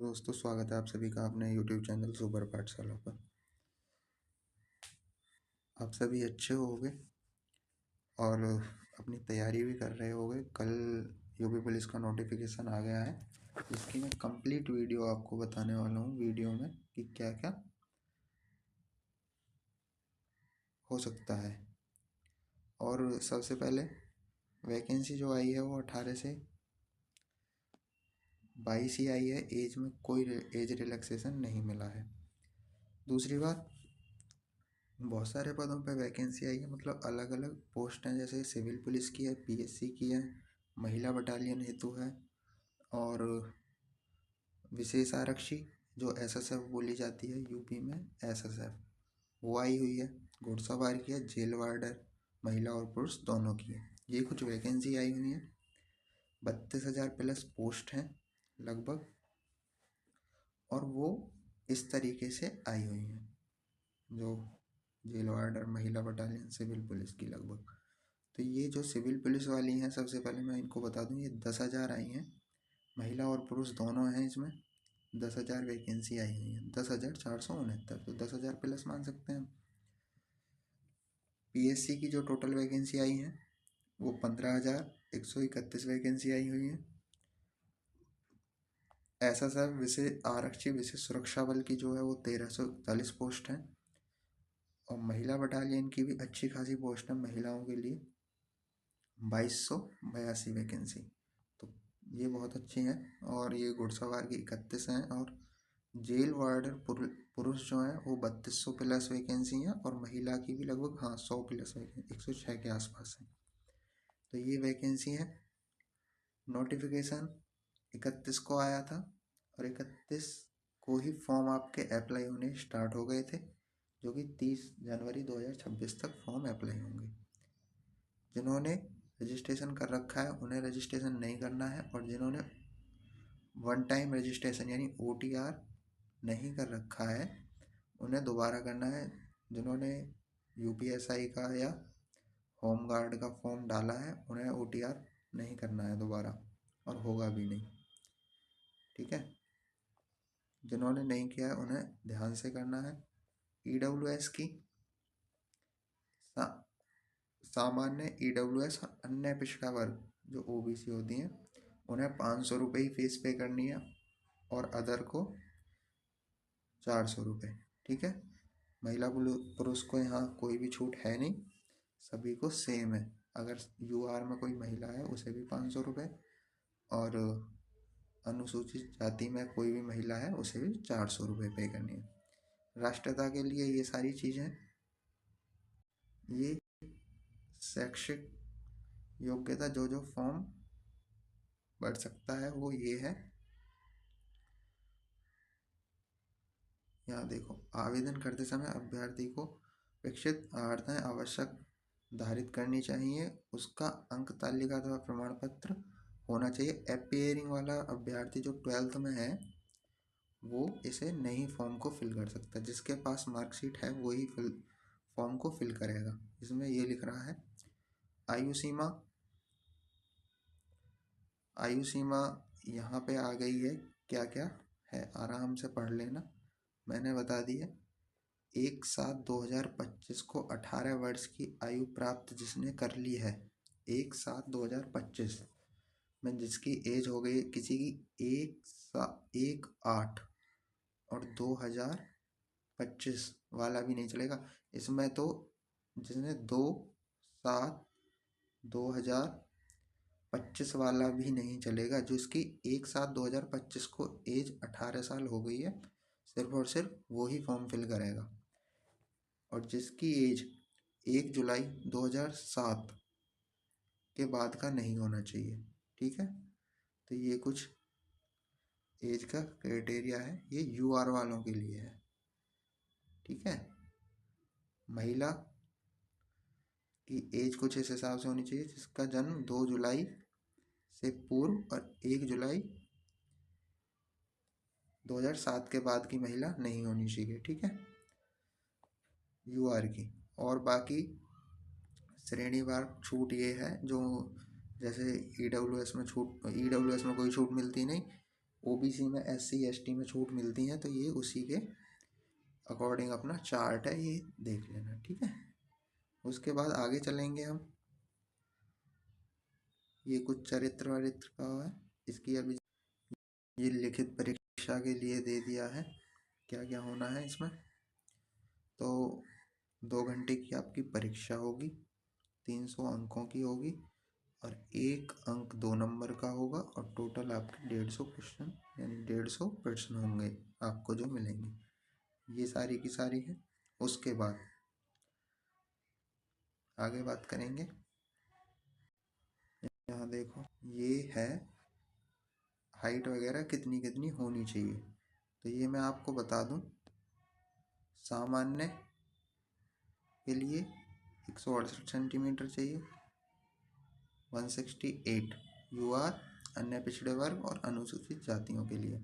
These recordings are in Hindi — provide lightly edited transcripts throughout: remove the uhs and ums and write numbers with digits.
दोस्तों, स्वागत है आप सभी का अपने YouTube चैनल सुपर पाठशाला पर। आप सभी अच्छे होंगे और अपनी तैयारी भी कर रहे होंगे। कल यूपी पुलिस का नोटिफिकेशन आ गया है, जिसकी मैं कंप्लीट वीडियो आपको बताने वाला हूँ वीडियो में कि क्या क्या हो सकता है। और सबसे पहले वैकेंसी जो आई है वो 18 से 22 ही आई है। एज में कोई एज रिलैक्सेशन नहीं मिला है। दूसरी बात, बहुत सारे पदों पे वैकेंसी आई है, मतलब अलग अलग पोस्ट हैं। जैसे सिविल पुलिस की है, पीएससी की है, महिला बटालियन हेतु है, और विशेष आरक्षी जो एसएसएफ बोली जाती है यूपी में, एसएसएफ वो आई हुई है। घुड़सवार की है, जेल वार्डर महिला और पुरुष दोनों की है। ये कुछ वैकेंसी आई हुई है। 32,000 प्लस पोस्ट हैं लगभग, और वो इस तरीके से आई हुई हैं। जो जेल वार्डर महिला बटालियन सिविल पुलिस की लगभग, तो ये जो सिविल पुलिस वाली हैं, सबसे पहले मैं इनको बता दूं, ये 10,000 आई हैं। महिला और पुरुष दोनों हैं इसमें। 10,000 वैकेंसी आई हुई है। 10,469, तो 10,000 प्लस मान सकते हैं। पीएससी की जो टोटल वैकेंसी आई है वो 15,131 वैकेंसी आई हुई है। एसएसएफ विशेष आरक्षी विशेष सुरक्षा बल की जो है वो 1,341 पोस्ट है। और महिला बटालियन की भी अच्छी खासी पोस्ट है महिलाओं के लिए, 2,282 वैकेंसी। तो ये बहुत अच्छी हैं। और ये घुड़सवार की 31 हैं। और जेल वार्डर पुरुष जो हैं वो 3,200 प्लस वैकेंसी हैं, और महिला की भी लगभग 100 प्लस वैकेंसी, 106 के आसपास है। तो ये वैकेंसी है। नोटिफिकेशन 31 को आया था, और 31 को ही फॉर्म आपके अप्लाई होने स्टार्ट हो गए थे, जो कि 30 जनवरी 2026 तक फॉर्म अप्लाई होंगे। जिन्होंने रजिस्ट्रेशन कर रखा है उन्हें रजिस्ट्रेशन नहीं करना है, और जिन्होंने वन टाइम रजिस्ट्रेशन यानी OTR नहीं कर रखा है उन्हें दोबारा करना है। जिन्होंने UPSI का या होम गार्ड का फॉर्म डाला है उन्हें OTR नहीं करना है दोबारा, और होगा भी नहीं। ठीक है, जिन्होंने नहीं किया है उन्हें ध्यान से करना है। EWS की सामान्य EWS अन्य पिछड़ा वर्ग जो OBC होती हैं उन्हें 500 रुपये ही फीस पे करनी है, और अदर को 400 रुपये। ठीक है, महिला पुरुष को यहाँ कोई भी छूट है नहीं, सभी को सेम है। अगर UR में कोई महिला है उसे भी 500 रुपये, और अनुसूचित जाति में कोई भी महिला है उसे भी 400 रुपये पे करनी है। राष्ट्रीयता के लिए ये सारी चीज़ें। ये शैक्षिक योग्यता जो जो फॉर्म बढ़ सकता है वो ये है। यहाँ देखो, आवेदन करते समय अभ्यर्थी को अपेक्षित अर्हताएं आवश्यक धारित करनी चाहिए। उसका अंक तालिका अथवा प्रमाण पत्र होना चाहिए। अपीयरिंग वाला अभ्यर्थी जो 12th में है वो इसे नहीं फॉर्म को फिल कर सकता। जिसके पास मार्कशीट है वही फॉर्म को फिल करेगा। इसमें ये लिख रहा है आयु सीमा यहाँ पे आ गई है। क्या क्या है आराम से पढ़ लेना, मैंने बता दी है। 1/7/2025 को 18 वर्ष की आयु प्राप्त जिसने कर ली है, 1/7/2025 में जिसकी एज हो गई, किसी की 1/8 और 2025 वाला भी नहीं चलेगा इसमें। तो जिसने 2/7/2025 वाला भी नहीं चलेगा। जो इसकी 1/7/2025 को एज 18 साल हो गई है, सिर्फ और सिर्फ वो ही फॉर्म फिल करेगा। और जिसकी एज 1 जुलाई 2007 के बाद का नहीं होना चाहिए। ठीक है, तो ये कुछ एज का क्राइटेरिया है, ये UR वालों के लिए है। ठीक है, महिला की एज कुछ इस हिसाब से होनी चाहिए जिसका जन्म 2 जुलाई से पूर्व और 1 जुलाई 2007 के बाद की महिला नहीं होनी चाहिए। ठीक है, UR की। और बाकी श्रेणीवार छूट ये है, जो जैसे EWS में कोई छूट मिलती नहीं। ओबीसी में SC ST में छूट मिलती है, तो ये उसी के अकॉर्डिंग अपना चार्ट है, ये देख लेना, ठीक है। उसके बाद आगे चलेंगे हम। ये कुछ चरित्र वरित्र का है, इसकी अभी ये लिखित परीक्षा के लिए दे दिया है, क्या क्या होना है इसमें। तो 2 घंटे की आपकी परीक्षा होगी, 300 अंकों की होगी, और 1 अंक 2 नंबर का होगा, और टोटल आपके 150 क्वेश्चन यानी 150 प्रश्न होंगे आपको जो मिलेंगे, ये सारी की सारी है। उसके बाद आगे बात करेंगे। यहाँ देखो, ये है हाइट वगैरह कितनी कितनी होनी चाहिए। तो ये मैं आपको बता दूं, सामान्य के लिए 168 सेंटीमीटर चाहिए, 168 UR, अन्य पिछड़े वर्ग और अनुसूचित जातियों के लिए।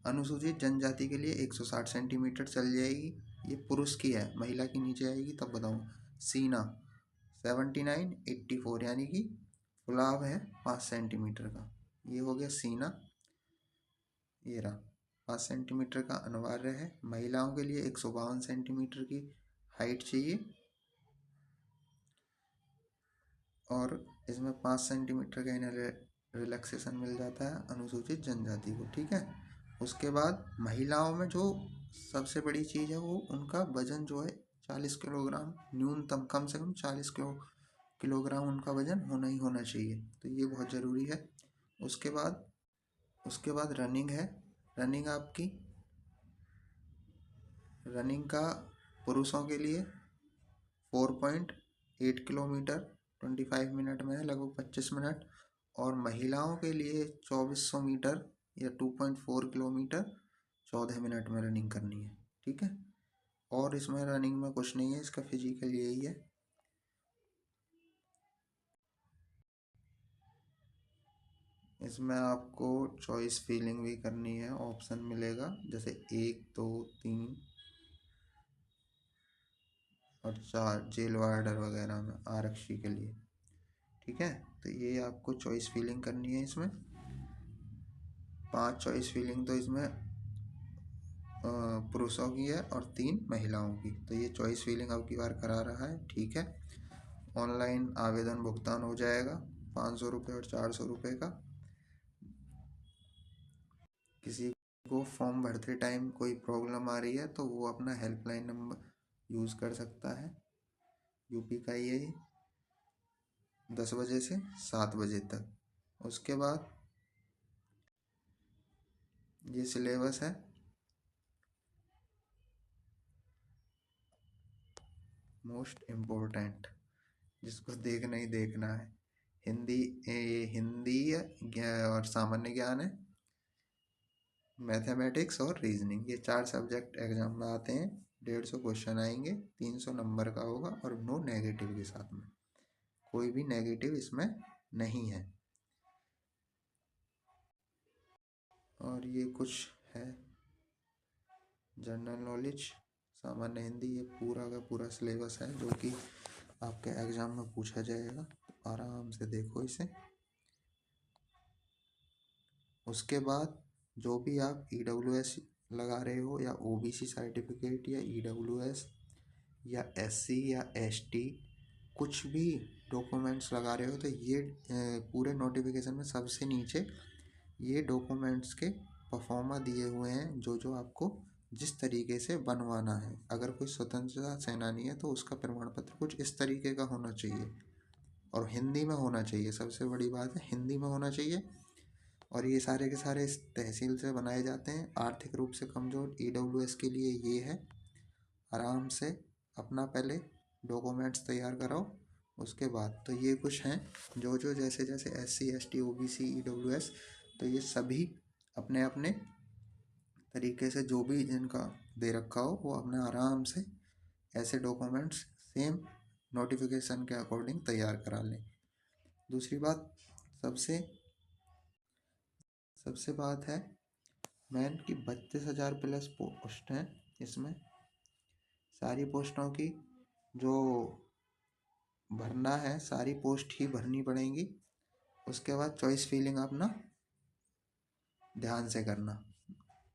अनुसूचित जनजाति के लिए 160 सेंटीमीटर चल जाएगी, ये पुरुष की है, महिला की नीचे आएगी तब बताऊँगा। सीना 79 84 यानी कि फुलाव है 5 सेंटीमीटर का, ये हो गया सीना, ये रहा 5 सेंटीमीटर का अनिवार्य है। महिलाओं के लिए 152 सेंटीमीटर की हाइट चाहिए, और इसमें 5 सेंटीमीटर का इनर रिलैक्सेशन मिल जाता है अनुसूचित जनजाति को, ठीक है। उसके बाद महिलाओं में जो सबसे बड़ी चीज़ है, वो उनका वजन जो है 40 किलोग्राम, न्यूनतम कम से कम 40 किलोग्राम उनका वजन होना ही होना चाहिए, तो ये बहुत ज़रूरी है। उसके बाद रनिंग है। रनिंग आपकी, रनिंग का पुरुषों के लिए 4.8 किलोमीटर 25 मिनट में है, लगभग 25 मिनट, और महिलाओं के लिए 2400 मीटर या 2.4 किलोमीटर 14 मिनट में रनिंग करनी है, ठीक है। और इसमें रनिंग में कुछ नहीं है, इसका फिजिकल यही है। इसमें आपको चॉइस फीलिंग भी करनी है, ऑप्शन मिलेगा जैसे 1 2 3 और 4 जेल वार्डर वगैरह में आरक्षी के लिए, ठीक है। तो ये आपको चॉइस फीलिंग करनी है। इसमें 5 चॉइस फीलिंग तो इसमें पुरुषों की है और 3 महिलाओं की, तो ये चॉइस फीलिंग अब की बार करा रहा है, ठीक है। ऑनलाइन आवेदन भुगतान हो जाएगा 500 रुपये और 400 रुपये का। किसी को फॉर्म भरते टाइम कोई प्रॉब्लम आ रही है तो वो अपना हेल्पलाइन नंबर यूज़ कर सकता है। यूपी का ये 10 बजे से 7 बजे तक। उसके बाद ये सिलेबस है। मोस्ट इम्पोर्टेंट, जिसको देखना ही देखना है, हिंदी, हिंदी और सामान्य ज्ञान है, मैथमेटिक्स और रीजनिंग, ये 4 सब्जेक्ट एग्जाम में आते हैं। 150 क्वेश्चन आएंगे, 300 नंबर का होगा, और नो नेगेटिव के साथ में, कोई भी नेगेटिव इसमें नहीं है। और ये कुछ है जनरल नॉलेज, सामान्य हिंदी, ये पूरा का पूरा सिलेबस है जो कि आपके एग्जाम में पूछा जाएगा, तो आराम से देखो इसे। उसके बाद जो भी आप EWS लगा रहे हो, या OBC सर्टिफिकेट, या EWS, या SC या ST, कुछ भी डॉक्यूमेंट्स लगा रहे हो, तो ये पूरे नोटिफिकेशन में सबसे नीचे ये डॉक्यूमेंट्स के परफॉर्मा दिए हुए हैं, जो जो आपको जिस तरीके से बनवाना है। अगर कोई स्वतंत्रता सेनानी है तो उसका प्रमाण पत्र कुछ इस तरीके का होना चाहिए, और हिंदी में होना चाहिए, सबसे बड़ी बात है हिंदी में होना चाहिए। और ये सारे के सारे इस तहसील से बनाए जाते हैं। आर्थिक रूप से कमज़ोर EWS के लिए ये है, आराम से अपना पहले डॉक्यूमेंट्स तैयार कराओ। उसके बाद तो ये कुछ हैं जो जो जैसे जैसे SC ST OBC EWS, तो ये सभी अपने अपने तरीके से जो भी जिनका दे रखा हो वो अपने आराम से ऐसे डॉक्यूमेंट्स सेम नोटिफिकेशन के अकॉर्डिंग तैयार करा लें। दूसरी बात, सबसे सबसे बात है मैन की 32,000 प्लस पोस्ट हैं। इसमें सारी पोस्टों की जो भरना है, सारी पोस्ट ही भरनी पड़ेंगी। उसके बाद चॉइस फिलिंग अपना ध्यान से करना।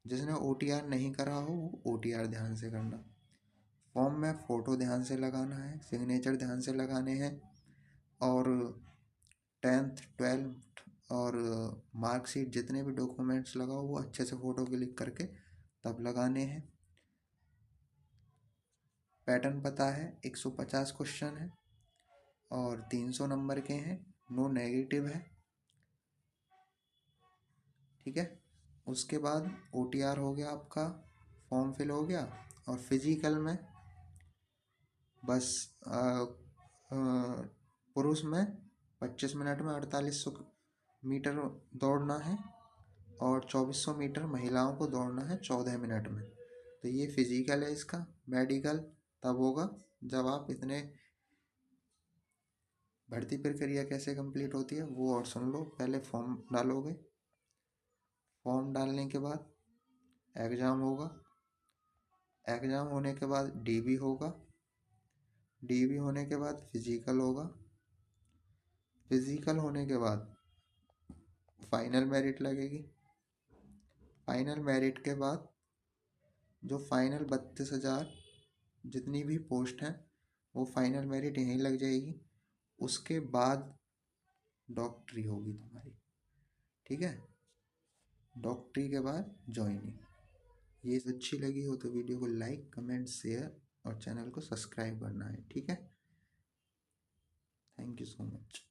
जिसने OTR नहीं करा हो वो OTR ध्यान से करना। फॉर्म में फ़ोटो ध्यान से लगाना है, सिग्नेचर ध्यान से लगाने हैं, और 10th 12th और मार्कशीट जितने भी डॉक्यूमेंट्स लगाओ वो अच्छे से फ़ोटो क्लिक करके तब लगाने हैं। पैटर्न पता है, 150 क्वेश्चन है और 300 नंबर के हैं, नो नेगेटिव है। ठीक है, उसके बाद OTR हो गया आपका, फॉर्म फिल हो गया। और फिजिकल में बस पुरुष में 25 मिनट में 4800 मीटर दौड़ना है और 2400 मीटर महिलाओं को दौड़ना है 14 मिनट में। तो ये फिजिकल है इसका। मेडिकल तब होगा जब आप इतने। भर्ती प्रक्रिया कैसे कंप्लीट होती है वो और सुन लो। पहले फॉर्म डालोगे, फॉर्म डालने के बाद एग्ज़ाम होगा, एग्ज़ाम होने के बाद DB होगा, DB होने के बाद फिजिकल होगा, फिजिकल होने के बाद फाइनल मेरिट लगेगी, फाइनल मेरिट के बाद जो फाइनल 32,000 जितनी भी पोस्ट हैं वो फाइनल मेरिट यहीं लग जाएगी। उसके बाद डॉक्टरी होगी तुम्हारी। ठीक है, डॉक्टरी के बाद ज्वाइनिंग। ये अच्छी लगी हो तो वीडियो को लाइक कमेंट शेयर और चैनल को सब्सक्राइब करना है। ठीक है, थैंक यू सो मच।